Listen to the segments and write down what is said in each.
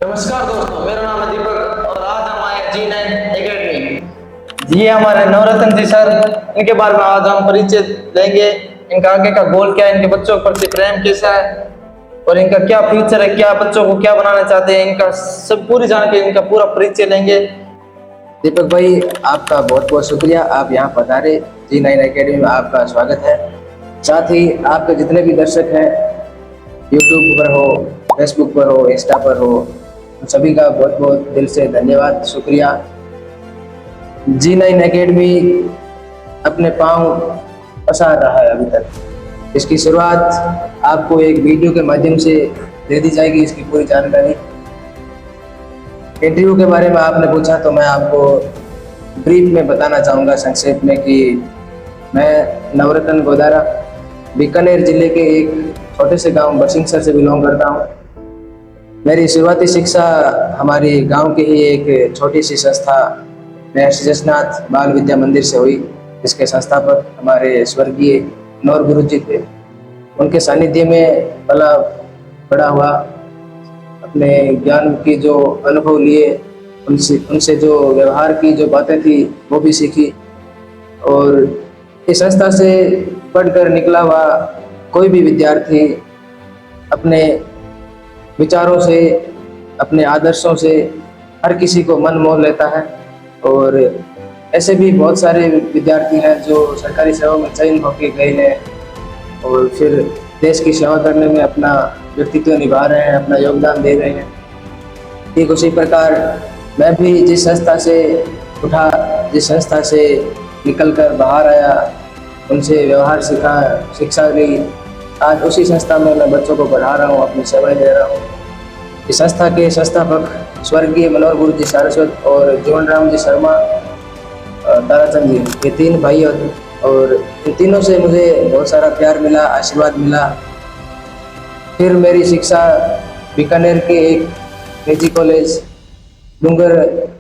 नमस्कार दोस्तों, मेरा नाम है दीपक और आज हम आए G9 एकेडमी। ये हमारे नवरत्न जी सर, इनके बारे में आज हम परिचय लेंगे। इनका आगे का गोल क्या है, इनके बच्चों के प्रति प्रेम कैसा है और इनका क्या फ्यूचर है, क्या बच्चों को क्या बनाना चाहते हैं, इनका सब पूरी जानकारी, इनका पूरा परिचय लेंगे। दीपक भाई, आपका बहुत बहुत शुक्रिया, आप यहाँ पधारे। G9 एकेडमी में आपका स्वागत है। साथ ही आपके जितने भी दर्शक हैं, यूट्यूब पर हो, फेसबुक पर हो, इंस्टा पर हो, उन सभी का बहुत बहुत दिल से धन्यवाद, शुक्रिया। G9 एकेडमी अपने पांव पसार रहा है अभी तक। इसकी शुरुआत आपको एक वीडियो के माध्यम से दे दी जाएगी, इसकी पूरी जानकारी। इंटरव्यू के बारे में आपने पूछा तो मैं आपको ब्रीफ में बताना चाहूँगा संक्षेप में कि मैं नवरत्न गोदारा बीकानेर जिले के एक छोटे से गांव बरसिंहसर से बिलोंग करता हूँ। मेरी शुरुआती शिक्षा हमारी गांव की ही एक छोटी सी संस्था महर्षि जसनाथ बाल विद्या मंदिर से हुई, जिसके संस्थापक हमारे स्वर्गीय नौर गुरु जी थे। उनके सानिध्य में पला बड़ा हुआ, अपने ज्ञान की जो अनुभव लिए, उनसे जो व्यवहार की जो बातें थी वो भी सीखी। और इस संस्था से पढ़कर निकला हुआ कोई भी विद्यार्थी अपने विचारों से, अपने आदर्शों से हर किसी को मन मोह लेता है। और ऐसे भी बहुत सारे विद्यार्थी हैं जो सरकारी सेवा में चयन होकर गए हैं और फिर देश की सेवा करने में अपना व्यक्तित्व निभा रहे हैं, अपना योगदान दे रहे हैं। ठीक उसी प्रकार मैं भी जिस संस्था से उठा, जिस संस्था से निकलकर बाहर आया, उनसे व्यवहार सीखा, शिक्षा ली, आज उसी संस्था में मैं बच्चों को पढ़ा रहा हूँ, अपनी सेवाएं दे रहा हूँ। इस संस्था के संस्थापक स्वर्गीय मनोहर गुरु जी सारस्वत और जीवन राम जी शर्मा, ताराचंद जी, ये तीन भाई और इन तीनों से मुझे बहुत सारा प्यार मिला, आशीर्वाद मिला। फिर मेरी शिक्षा बीकानेर के एक निजी कॉलेज, डूंगर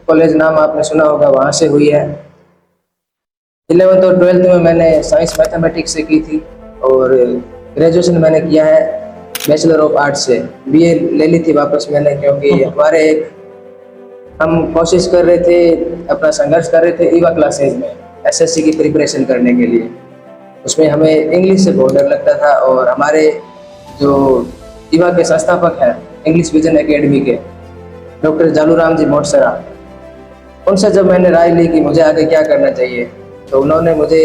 कॉलेज नाम आपने सुना होगा, वहाँ से हुई है। 11th और 12th में मैंने साइंस मैथमेटिक्स से की थी और ग्रेजुएशन मैंने किया है बैचलर ऑफ आर्ट्स से। बीए ले ली थी वापस मैंने, क्योंकि हमारे हम कोशिश कर रहे थे, अपना संघर्ष कर रहे थे ईवा क्लासेज में एसएससी की प्रिपरेशन करने के लिए। उसमें हमें इंग्लिश से बहुत डर लगता था और हमारे जो ईवा के संस्थापक हैं इंग्लिश विजन एकेडमी के डॉक्टर जालूराम जी मोटसरा, उनसे जब मैंने राय ली कि मुझे आगे क्या करना चाहिए, तो उन्होंने मुझे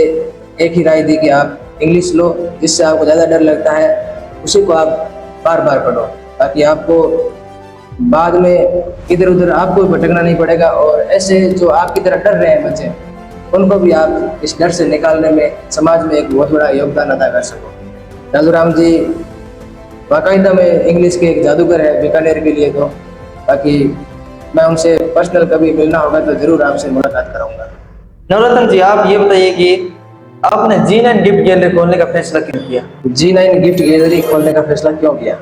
एक ही राय दी कि आप इंग्लिश लो, जिससे आपको ज़्यादा डर लगता है उसी को आप बार बार पढ़ो, ताकि आपको बाद में इधर उधर आपको भटकना नहीं पड़ेगा। और ऐसे जो आपकी तरह डर रहे हैं बच्चे, उनको भी आप इस डर से निकालने में समाज में एक बहुत बड़ा योगदान अदा कर सको। जालूराम जी बाकायदा में इंग्लिश के एक जादूगर है बीकानेर के लिए, तो बाकी मैं उनसे पर्सनल कभी मिलना होगा तो जरूर आपसे मुलाकात कराऊंगा। नवरत्न जी, आप ये बताइए कि आपने G9 गिफ्ट गैलरी खोलने का फैसला क्यों किया? G9 गिफ्ट गैलरी खोलने का फैसला क्यों किया,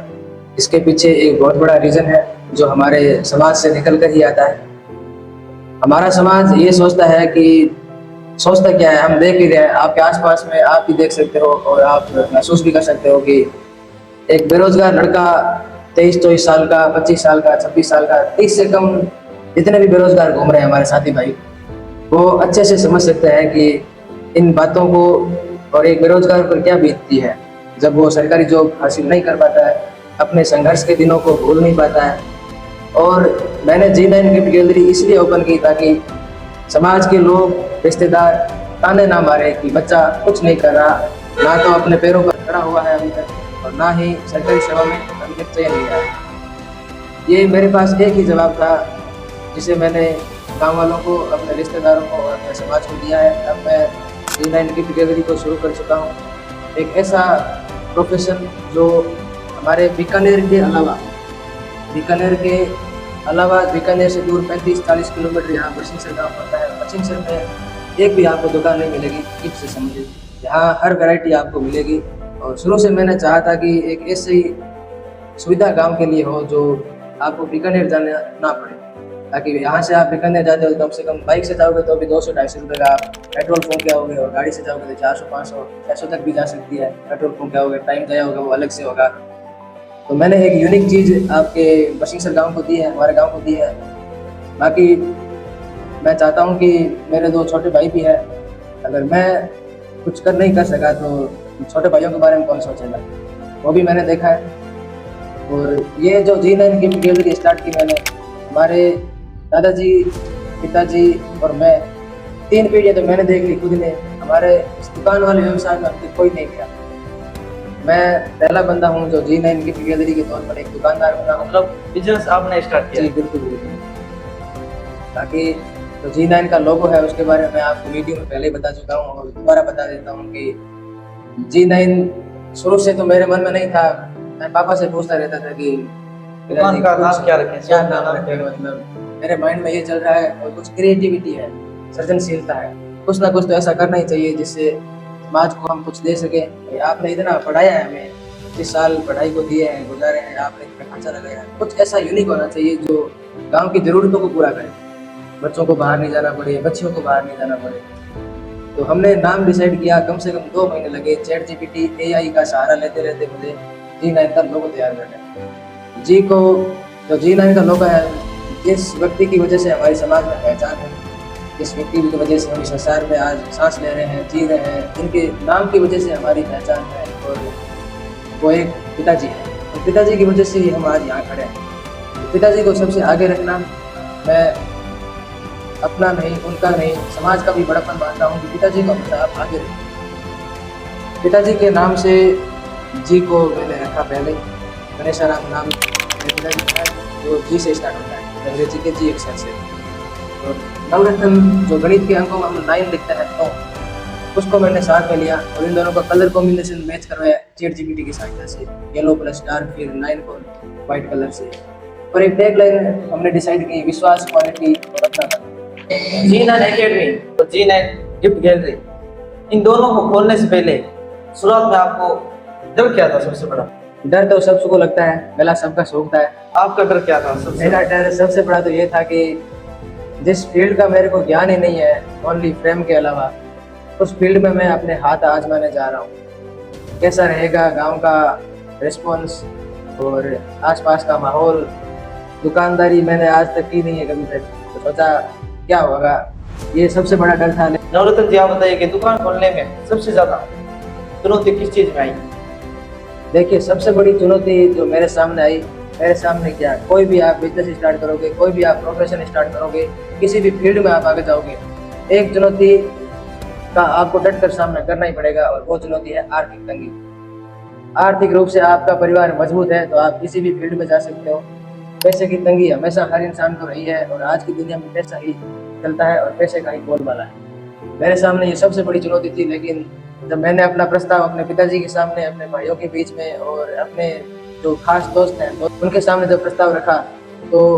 इसके पीछे एक बहुत बड़ा रीज़न है जो हमारे समाज से निकल कर ही आता है। हमारा समाज ये सोचता है कि, सोचता क्या है, हम देख ही रहे हैं, आपके आसपास में आप भी देख सकते हो और आप महसूस भी कर सकते हो कि एक बेरोजगार लड़का 23-24 साल का, 25 साल का, 26 साल का, 30 से कम जितने भी बेरोजगार घूम रहे हैं हमारे साथी भाई, वो अच्छे से समझ सकते हैं कि इन बातों को और एक बेरोजगार पर क्या बीतती है जब वो सरकारी जॉब हासिल नहीं कर पाता है, अपने संघर्ष के दिनों को भूल नहीं पाता है। और मैंने G9 गिफ्ट गैलरी इसलिए ओपन की ताकि समाज के लोग, रिश्तेदार ताने ना मारे कि बच्चा कुछ नहीं कर रहा, ना तो अपने पैरों पर खड़ा हुआ है अभी तक और ना ही सरकारी सेवा में अभी तक चयन लिया है। ये मेरे पास एक ही जवाब था जिसे मैंने गाँव वालों को, अपने रिश्तेदारों को और अपने समाज को दिया है। अब मैं G9 गिफ्ट गैलरी को शुरू कर चुका हूँ, एक ऐसा प्रोफेशन जो हमारे बीकानेर के अलावा बीकानेर से दूर 35-40 किलोमीटर यहाँ बरसिंहसर गाँव पड़ता है। बरसिंहसर में एक भी आपको दुकान नहीं मिलेगी गिफ्ट से संबंधित, यहाँ हर वैरायटी आपको मिलेगी। और शुरू से मैंने चाहा था कि एक ऐसी सुविधा गांव के लिए हो जो आपको बीकानेर जाना ना पड़े, ताकि यहाँ से आप बीकानेर जाते हो कम से कम बाइक से जाओगे तो भी 200-250 रुपये का आप पेट्रोल फूंक के आओगे और गाड़ी से जाओगे तो 400-500-600 तक भी जा सकती है। पेट्रोल फूंक के आओगे, टाइम गया होगा वो अलग से होगा। तो मैंने एक यूनिक चीज़ आपके बशिंगसर गांव को दी है, हमारे गांव को दी है। बाकी मैं चाहता हूं कि मेरे दो छोटे भाई भी हैं, अगर मैं कुछ नहीं कर सका तो छोटे भाइयों के बारे में कौन सोचेगा, वो भी मैंने देखा है। और ये जो G9 गिफ्ट गैलरी स्टार्ट की मैंने, हमारे दादाजी, पिताजी और मैं, 3 पीढ़ियाँ तो मैंने देख ली खुद ने। हमारे इस दुकान वाले व्यवसाय में अभी कोई नहीं गया। मैं पहला बंदा हूँ जो G9 गिफ्ट गैलरी के तौर पर एक दुकानदार बना हूँ। मतलब बिजनेस आपने स्टार्ट जी किया? बिल्कुल बिल्कुल। बाकी जो G9 का लोगो है उसके बारे में मैं आपको वीडियो में पहले ही बता चुका हूँ और दोबारा बता देता हूँ कि G9 शुरू से तो मेरे मन में नहीं था। मैं पापा से पूछता रहता था कि दुकान का नाम क्या रखें, क्या शॉप का नाम नाम रखें, क्या मतलब मेरे माइंड में ये चल रहा है। और कुछ क्रिएटिविटी है, सृजनशीलता है, कुछ ना कुछ तो ऐसा करना ही चाहिए जिससे समाज को हम कुछ दे सके। आपने इतना पढ़ाया है, हमें 25 साल पढ़ाई को दिए हैं, गुजारे हैं, आपने इतना खर्चा लगाया है। कुछ ऐसा यूनिक होना चाहिए जो गांव की ज़रूरतों को पूरा करे, बच्चों को बाहर नहीं जाना पड़े, बच्चियों को बाहर नहीं जाना पड़े। तो हमने नाम डिसाइड किया, कम से कम 2 महीने लगे। ChatGPT AI का सहारा लेते रहते मुझे G9 का लोगो तैयार करने। जी को जो G9 का लोगो है, जिस व्यक्ति की वजह से हमारी समाज में पहचान है, जिस व्यक्ति की वजह से हम इस संसार में आज सांस ले रहे हैं, जी रहे हैं, जिनके नाम की वजह से हमारी पहचान है, और वो एक पिताजी है। और पिताजी की वजह से ही हम आज यहाँ खड़े हैं। तो पिताजी को सबसे आगे रखना, मैं अपना नहीं, उनका नहीं, समाज का भी बड़ापन मानता हूँ कि पिताजी को हमेशा आप आगे रखें। पिताजी के नाम से जी को मैंने रखा पहले, गणेशाराम नाम मेरे पिताजी का है, जो जी से स्टार्ट होता है, अंग्रेजी के जी अक्षर से। और नवरत्न जो गणित के अंकों में हम 9 लिखते हैं, तो उसको मैंने साथ में लिया और इन दोनों का कलर कॉम्बिनेशन मैच करवाया ChatGPT की सहायता से, येलो प्लस डार्क, फिर 9 को व्हाइट कलर से। और एक टैगलाइन हमने डिसाइड की, विश्वास, क्वालिटी और अपना। G9 एकेडमी और G9 गिफ्ट गैलरी, इन दोनों को खोलने से पहले शुरुआत में आपको डर क्या था सबसे बड़ा? डर तो सबको लगता है, गला सबका सूखता है। आपका डर क्या था सबसे? मेरा डर सबसे बड़ा तो ये था कि जिस फील्ड का मेरे को ज्ञान ही नहीं है, ओनली फ्रेम के अलावा, उस फील्ड में मैं अपने हाथ आजमाने जा रहा हूँ। कैसा रहेगा गांव का रिस्पॉन्स और आसपास का माहौल। दुकानदारी मैंने आज तक की नहीं है कभी तक, तो सोचा क्या होगा, ये सबसे बड़ा डर था। नवरत्न जी, आप बताइए कि दुकान खोलने में सबसे ज्यादा चुनौती किस चीज में आई? देखिए, सबसे बड़ी चुनौती जो मेरे सामने आई, मेरे सामने क्या, कोई भी आप बिजनेस स्टार्ट करोगे, कोई भी आप प्रोफेशन स्टार्ट करोगे, किसी भी फील्ड में आप आगे जाओगे, एक चुनौती का आपको डट कर सामना करना ही पड़ेगा, और वो चुनौती है आर्थिक तंगी। आर्थिक रूप से आपका परिवार मजबूत है तो आप किसी भी फील्ड में जा सकते हो। पैसे की तंगी हमेशा हर इंसान को रही है, और आज की दुनिया में पैसा ही चलता है और पैसे का ही बोलबाला है। मेरे सामने ये सबसे बड़ी चुनौती थी, लेकिन जब मैंने अपना प्रस्ताव अपने पिताजी के सामने, अपने भाइयों के बीच में और अपने जो खास दोस्त हैं उनके सामने जब प्रस्ताव रखा, तो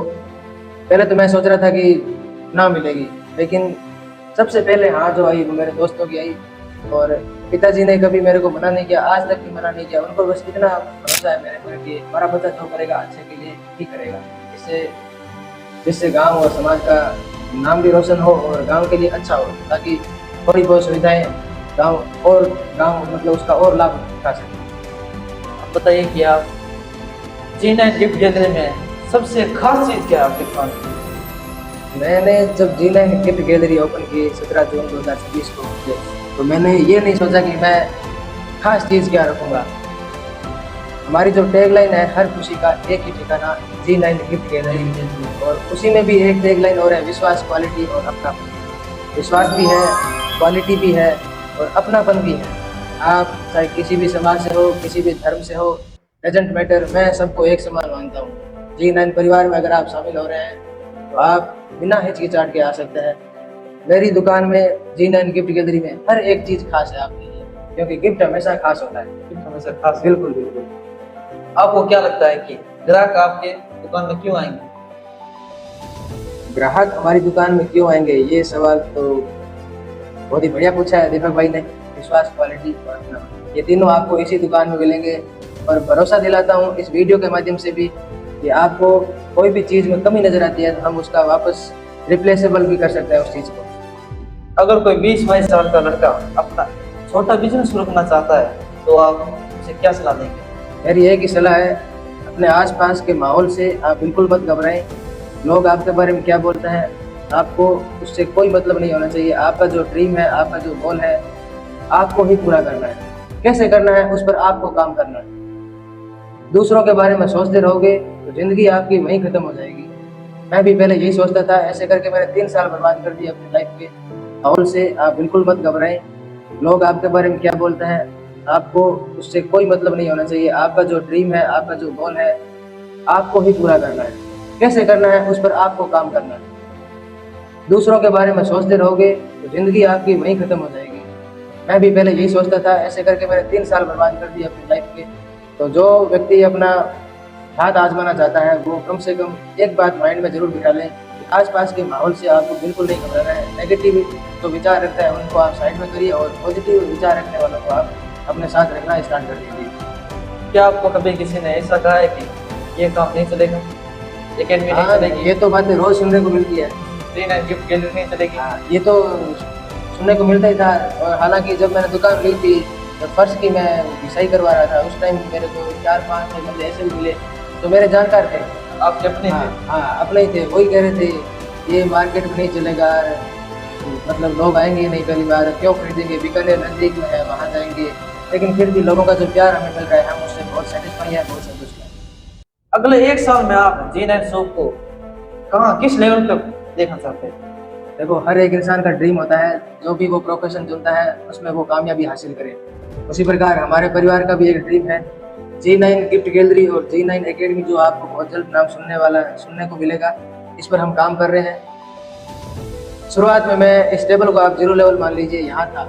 पहले तो मैं सोच रहा था कि ना मिलेगी, लेकिन सबसे पहले हाँ जो आई वो मेरे दोस्तों की आई। और पिताजी ने कभी मेरे को मना नहीं किया, आज तक भी मना नहीं किया। उनको बस इतना भरोसा है मेरे पर कि हमारा बच्चा जो करेगा अच्छे के लिए ही करेगा, जिससे गांव और समाज का नाम भी रोशन हो और गांव के लिए अच्छा हो, ताकि थोड़ी बहुत सुविधाएं गांव मतलब उसका और लाभ उठा सके। आप बताइए कि आप G9 गिफ्ट गैलरी में सबसे खास चीज क्या है आपके दुकान की? मैंने जब G9 गिफ्ट गैलरी ओपन की 17 जून 2026 को, तो मैंने ये नहीं सोचा कि मैं खास चीज़ क्या रखूँगा। हमारी जो टैगलाइन है, हर खुशी का एक ही ठिकाना, G9 गिफ्ट गैलरी, और उसी में भी एक टैगलाइन और है, विश्वास, क्वालिटी और अपनापन। विश्वास भी है, क्वालिटी भी है और अपनापन भी है। आप चाहे किसी भी समाज से हो, किसी भी धर्म से हो, डजेंट मैटर, मैं सबको एक समान मानता हूँ। G9 परिवार में अगर आप शामिल हो रहे हैं तो आप बिना हिचकिचाहट के आ सकते हैं। मेरी दुकान में G9 गिफ्ट गैलरी में हर एक चीज़ खास है आपके लिए, क्योंकि गिफ्ट हमेशा खास होता है। गिफ्ट हमेशा खास। बिल्कुल बिल्कुल। आपको क्या लगता है कि ग्राहक आपके दुकान में क्यों आएंगे? ग्राहक हमारी दुकान में क्यों आएंगे, ये सवाल तो बहुत ही बढ़िया पूछा है दीपक भाई ने। विश्वास, क्वालिटी और अपनापन, ये तीनों आपको इसी दुकान में मिलेंगे। और भरोसा दिलाता हूँ इस वीडियो के माध्यम से भी कि आपको कोई भी चीज़ में कमी नजर आती है तो हम उसका वापस रिप्लेसेबल भी कर सकते हैं उस चीज़ को। अगर कोई 20-22 साल का लड़का अपना छोटा बिजनेस शुरू करना चाहता है तो आप उसे क्या सलाह देंगे? मेरी एक ही सलाह है, अपने आसपास के माहौल से आप बिल्कुल मत घबराएं। लोग आपके बारे में क्या बोलते हैं, आपको उससे कोई मतलब नहीं होना चाहिए। आपका जो ड्रीम है, आपका जो गोल है, आपको ही पूरा करना है। कैसे करना है, उस पर आपको काम करना है। दूसरों के बारे में सोचते रहोगे तो ज़िंदगी आपकी वहीं ख़त्म हो जाएगी। मैं भी पहले यही सोचता था, ऐसे करके मैंने 3 साल बर्बाद कर दिए अपनी लाइफ के। माहौल से आप बिल्कुल मत घबराएं। लोग आपके बारे में क्या बोलते हैं, आपको उससे कोई मतलब नहीं होना चाहिए। आपका जो ड्रीम है, आपका जो गोल है, आपको ही पूरा करना है। कैसे करना है, उस पर आपको काम करना है। दूसरों के बारे में सोचते रहोगे तो ज़िंदगी आपकी वहीं ख़त्म हो जाएगी। मैं भी पहले यही सोचता था, ऐसे करके मैंने 3 साल बर्बाद कर दिए अपनी लाइफ के। तो जो व्यक्ति अपना हाथ आजमाना चाहता है, वो कम से कम एक बात माइंड में ज़रूर बिठा लें कि आसपास के माहौल से आपको बिल्कुल नहीं घबराना है। नेगेटिव जो विचार रखता है उनको आप साइड में करिए और पॉजिटिव विचार रखने वालों को आप अपने साथ रखना स्टार्ट कर दीजिए। क्या आपको कभी किसी ने ऐसा कहा है कि ये काम नहीं चलेगा, एकेडमी नहीं हाँ, चलेगी, ये तो बातें रोज़ सुनने को मिलती है। D9 गिफ्ट गैलरी नहीं चलेगी? हाँ, ये तो सुनने को मिलता ही था। और हालांकि जब मैंने दुकान ली थी, जब फर्श की मैं घिसाई करवा रहा था, उस टाइम मेरे को 4-5 बंदे ऐसे भी मिले तो मेरे जानकार थे। आपके अपने हाँ थे? हाँ, अपने ही थे। वही कह रहे थे ये मार्केट में नहीं चलेगा, मतलब लोग आएंगे ही नहीं पहली बार, क्यों खरीदेंगे, बीकानेर नज़दीक में है, वहाँ जाएंगे। लेकिन फिर भी लोगों का जो प्यार हमें मिल रहा है, हम उससे बहुत सेटिस्फाई है, बहुत संतुष्ट हैं। अगले 1 साल में आप D9 शॉप को कहाँ, किस लेवल तक देखना चाहते हैं? देखो, हर एक इंसान का ड्रीम होता है, जो भी वो प्रोफेशन चुनता है उसमें वो कामयाबी हासिल करे। उसी प्रकार हमारे परिवार का भी एक ड्रीम है, G9 गिफ्ट गैलरी और G9 एकेडमी, जो आपको बहुत जल्द नाम सुनने को मिलेगा। इस पर हम काम कर रहे हैं। शुरुआत में मैं इस टेबल को आप 0 लेवल मान लीजिए, यहाँ था।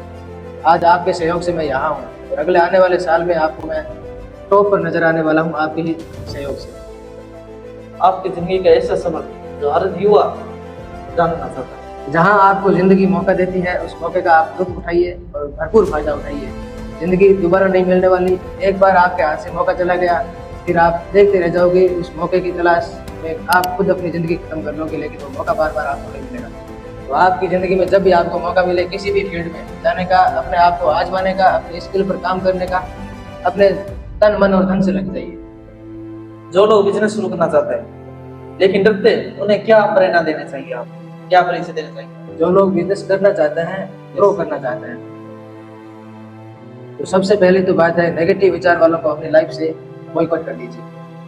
आज आपके सहयोग से मैं यहाँ हूँ और अगले आने वाले साल में आपको मैं टॉप पर नजर आने वाला हूँ, आपके ही सहयोग से। आपकी जिंदगी का ऐसा सफर जो हर युवा जानना चाहता है। जहाँ आपको ज़िंदगी मौका देती है, उस मौके का आप लुत्फ उठाइए और भरपूर फायदा उठाइए। ज़िंदगी दोबारा नहीं मिलने वाली। एक बार आपके हाथ से मौका चला गया, फिर आप देखते रह जाओगे उस मौके की तलाश में। आप खुद अपनी ज़िंदगी खत्म कर लोगे, लेकिन वो मौका बार बार आपको नहीं मिलेगा। तो आपकी ज़िंदगी में जब भी आपको मौका मिले किसी भी फील्ड में जाने का, अपने आप को आजमाने का, अपनी स्किल पर काम करने का, अपने तन मन और धन से लग जाइए। जो लोग बिजनेस शुरू करना चाहते हैं लेकिन डरते हैं, उन्हें क्या प्रेरणा देना चाहिए, आप क्या परिचय देना चाहिए? जो लोग बिजनेस करना चाहते हैं, ग्रो करना चाहते हैं, तो सबसे पहले तो बात है, नेगेटिव विचार वालों को अपनी लाइफ से बॉयकॉट कर दीजिए,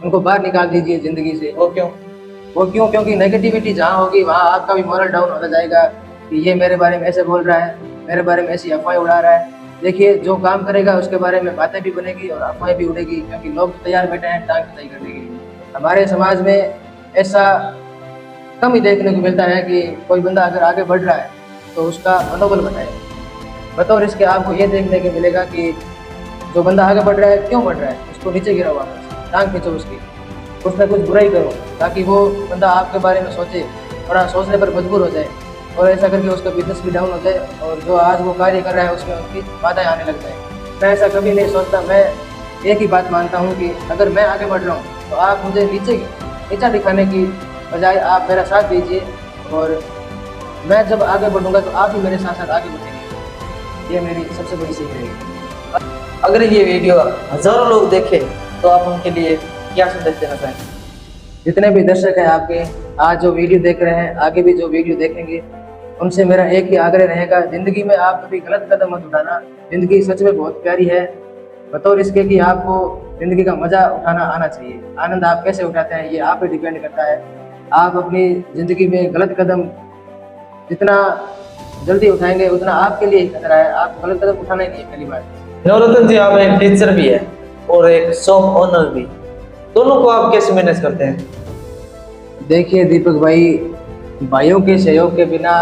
उनको बाहर निकाल दीजिए ज़िंदगी से। वो क्यों? क्योंकि नेगेटिविटी जहाँ होगी वहाँ आपका भी मोरल डाउन होता जाएगा कि ये मेरे बारे में ऐसे बोल रहा है, मेरे बारे में ऐसी अफवाहें उड़ा रहा है। देखिए, जो काम करेगा उसके बारे में बातें भी बनेगी और अफवाहें भी उड़ेगी, क्योंकि लोग तैयार बैठे हैं टांग खिंचाई करने के लिए। हमारे समाज में ऐसा कम ही देखने को मिलता है कि कोई बंदा अगर आगे बढ़ रहा है तो उसका मनोबल बनाए। बतौर इसके आपको ये देखने को मिलेगा कि जो बंदा आगे बढ़ रहा है, क्यों बढ़ रहा है, उसको नीचे गिराओ, वापस टांग खींचो उसकी, कुछ ना कुछ बुराई करो, ताकि वो बंदा आपके बारे में सोचे, थोड़ा सोचने पर मजबूर हो जाए, और ऐसा करके उसका बिजनेस भी डाउन हो जाए और जो आज वो कार्य कर रहा है उसमें उनकी बाधाएं आने लग जाए। मैं ऐसा कभी नहीं सोचता। मैं एक ही बात मानता हूँ कि अगर मैं आगे बढ़ रहा हूँ तो आप मुझे नीचा दिखाने की बजाय आप मेरा साथ दीजिए, और मैं जब आगे बढ़ूंगा तो आप भी मेरे साथ साथ आगे बढ़ेंगे। ये मेरी सबसे बड़ी सीख रहेगी। अगर ये वीडियो हजारों लोग देखें तो आप उनके लिए क्या संदेश देना चाहेंगे? जितने भी दर्शक हैं आपके, आज जो वीडियो देख रहे हैं, आगे भी जो वीडियो देखेंगे, उनसे मेरा एक ही आग्रह रहेगा, ज़िंदगी में आप कभी गलत कदम मत उठाना। ज़िंदगी सच में बहुत प्यारी है, बतौर इसके कि आपको ज़िंदगी का मज़ा उठाना आना चाहिए। आनंद आप कैसे उठाते हैं ये आप पे डिपेंड करता है। आप अपनी ज़िंदगी में गलत कदम जितना जल्दी उठाएंगे उतना आपके लिए ही खतरा है। आप गलत कदम उठाना ही नहीं है पहली बार। नवरत्न जी, आप एक टीचर भी है और एक शॉप ओनर भी, दोनों को आप कैसे मैनेज करते हैं? देखिए दीपक भाई, भाइयों के सहयोग के बिना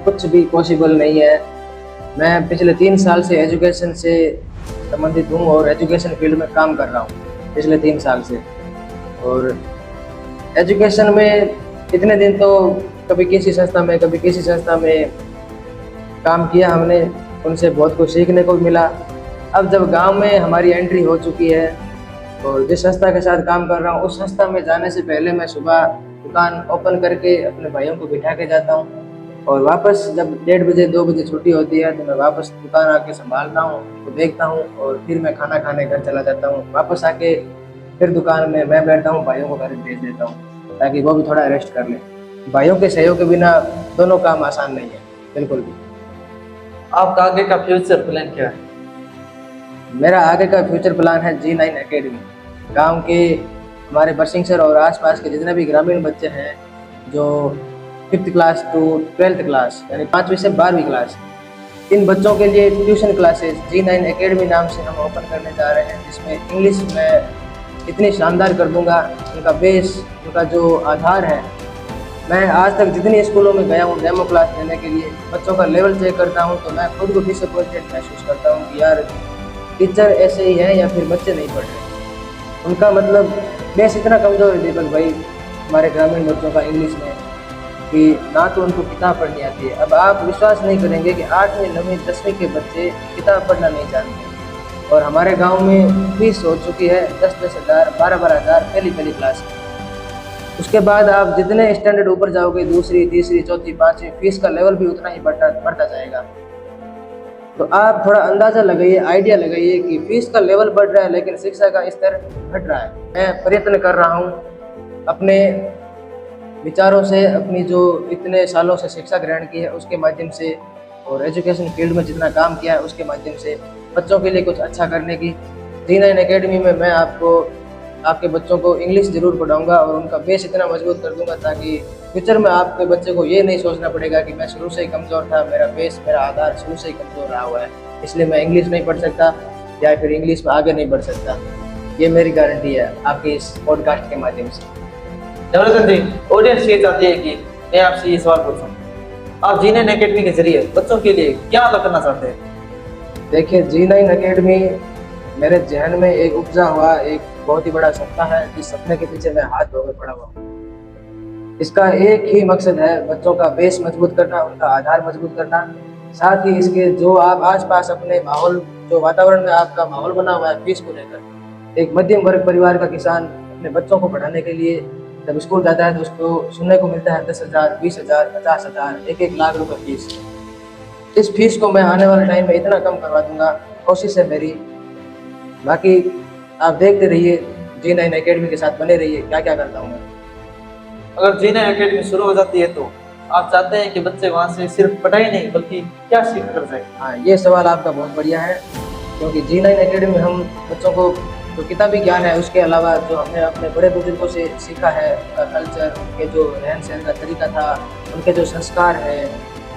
कुछ भी पॉसिबल नहीं है। मैं पिछले 3 साल से एजुकेशन से संबंधित हूँ और एजुकेशन फील्ड में काम कर रहा हूँ पिछले 3 साल से। और एजुकेशन में इतने दिन तो कभी किसी संस्था में कभी किसी संस्था में काम किया हमने, उनसे बहुत कुछ सीखने को मिला। अब जब गांव में हमारी एंट्री हो चुकी है और जिस संस्था के साथ काम कर रहा हूँ, उस संस्था में जाने से पहले मैं सुबह दुकान ओपन करके अपने भाइयों को बिठा के जाता हूँ, और वापस जब 1:30 बजे 2 बजे छुट्टी होती है तो मैं वापस दुकान आके संभालता हूँ, उनको देखता हूँ, और फिर मैं खाना खाने घर चला जाता हूँ। वापस आके फिर दुकान में मैं बैठता हूँ, भाइयों को घर भेज देता हूँ ताकि वो भी थोड़ा रेस्ट कर लें। भाइयों के सहयोग के बिना दोनों काम आसान नहीं है, बिल्कुल भी। आपका आगे का फ्यूचर प्लान क्या है? मेरा आगे का फ्यूचर प्लान है G9 एकेडमी। गांव के हमारे बरसिंहसर और आसपास के जितने भी ग्रामीण बच्चे हैं जो 5th class to 12th class यानी 5वीं से 12वीं क्लास, इन बच्चों के लिए ट्यूशन क्लासेस G9 एकेडमी नाम से हम ओपन करने जा रहे हैं, जिसमें इंग्लिश में इतनी शानदार कर दूंगा, उनका बेस, उनका जो आधार है। मैं आज तक जितनी स्कूलों में गया हूँ डेमो क्लास देने के लिए, बच्चों का लेवल चेक करता हूँ तो मैं खुद को डिसअपॉइंटेड महसूस करता हूँ कि यार टीचर ऐसे ही है या फिर बच्चे नहीं पढ़ रहे। उनका मतलब बेस इतना कमज़ोर है दीपक भाई हमारे ग्रामीण बच्चों का इंग्लिश में कि ना तो उनको किताब पढ़नी आती है। अब आप विश्वास नहीं करेंगे कि 8वीं 9वीं 10वीं के बच्चे किताब पढ़ना नहीं जानते, और हमारे गांव में फीस हो चुकी है 10-10 हज़ार 12-12 हज़ार पहली क्लास की। उसके बाद आप जितने स्टैंडर्ड ऊपर जाओगे, दूसरी तीसरी चौथी पाँचवीं, फीस का लेवल भी उतना ही बढ़ता जाएगा। तो आप थोड़ा अंदाज़ा लगाइए, आइडिया लगाइए कि फीस का लेवल बढ़ रहा है लेकिन शिक्षा का स्तर घट रहा है। मैं प्रयत्न कर रहा हूँ अपने विचारों से, अपनी जो इतने सालों से शिक्षा ग्रहण की है उसके माध्यम से और एजुकेशन फील्ड में जितना काम किया है उसके माध्यम से बच्चों के लिए कुछ अच्छा करने की। G9 एकेडमी में मैं आपके बच्चों को इंग्लिश ज़रूर पढ़ाऊंगा और उनका बेस इतना मजबूत कर दूंगा ताकि फ्यूचर में आपके बच्चे को ये नहीं सोचना पड़ेगा कि मैं शुरू से ही कमज़ोर था, मेरा बेस, मेरा आधार शुरू से ही कमज़ोर रहा हुआ है, इसलिए मैं इंग्लिश नहीं पढ़ सकता या फिर इंग्लिश में आगे नहीं बढ़ सकता। ये मेरी गारंटी है आपके इस पॉडकास्ट के माध्यम से। नवरत्न जी, ऑडियंस ये चाहती है कि मैं आपसे ये सवाल पूछूं, आप G9 एकेडमी के जरिए बच्चों के लिए क्या अदा करना चाहते हैं? देखिए, G9 एकेडमी मेरे जहन में एक उपजा हुआ एक बहुत ही बड़ा सपना है, जिस सपने के पीछे मैं हाथ धोकर पड़ा हुआ हूँ। इसका एक ही मकसद है, बच्चों का बेस मजबूत करना, उनका आधार मजबूत करना। साथ ही इसके जो आप आसपास अपने माहौल, जो वातावरण में आपका माहौल बना हुआ है फीस को लेकर, एक मध्यम वर्ग परिवार का किसान अपने बच्चों को पढ़ाने के लिए जब स्कूल जाता है तो उसको सुनने को मिलता है 10,000, 20,000, 50,000, 1-1 लाख रुपए फीस। इस फीस को मैं आने वाले टाइम में इतना कम करवा दूंगा, कोशिश है मेरी। बाकी आप देखते रहिए, G9 एकेडमी के साथ बने रहिए, क्या क्या करता हूँ मैं। अगर G9 एकेडमी शुरू हो जाती है तो आप चाहते हैं कि बच्चे वहाँ से सिर्फ पढ़ाई नहीं बल्कि क्या सीख कर जाए? हाँ, ये सवाल आपका बहुत बढ़िया है, क्योंकि G9 एकेडमी में हम बच्चों को जो किताबी ज्ञान है उसके अलावा जो हमने अपने बड़े बुजुर्गों से सीखा है, उनका कल्चर, उनके जो रहन सहन का तरीका था, उनके जो संस्कार है,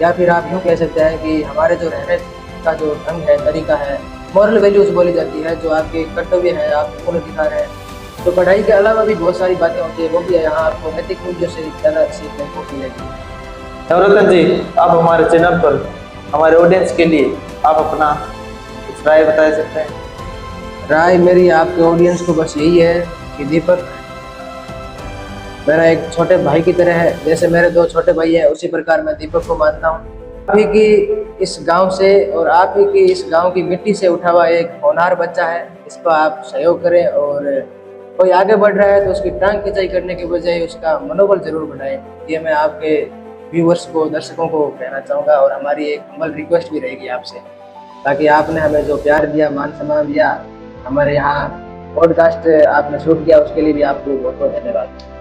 या फिर आप यूँ कह सकते हैं कि हमारे जो रहने का जो ढंग है, तरीका है, मॉरल वैल्यूज़ बोली जाती है, जो आपके कर्तव्य है, आप उन्हें दिखा रहे हैं। तो पढ़ाई के अलावा भी बहुत सारी बातें होती है, वो भी यहाँ आपको नैतिक मूल्यों से ज़्यादा सीखने को मिलेगी। नवरत्न जी, आप हमारे चैनल पर हमारे ऑडियंस के लिए आप अपना कुछ राय बता सकते हैं? राय मेरी आपके ऑडियंस को बस यही है कि दीपक मेरा एक छोटे भाई की तरह है, जैसे मेरे 2 छोटे भाई हैं उसी प्रकार मैं दीपक को मानता हूँ। आप ही की इस गांव से और आप ही की इस गांव की मिट्टी से उठा हुआ एक होनहार बच्चा है, इसको आप सहयोग करें, और कोई आगे बढ़ रहा है तो उसकी टांग खिंचाई करने के बजाय उसका मनोबल जरूर बढ़ाएं। ये मैं आपके व्यूवर्स को, दर्शकों को कहना चाहूँगा, और हमारी एक हम्बल रिक्वेस्ट भी रहेगी आपसे, ताकि आपने हमें जो प्यार दिया, मान सम्मान दिया, हमारे यहाँ पॉडकास्ट आपने शूट किया, उसके लिए भी आपको बहुत बहुत धन्यवाद।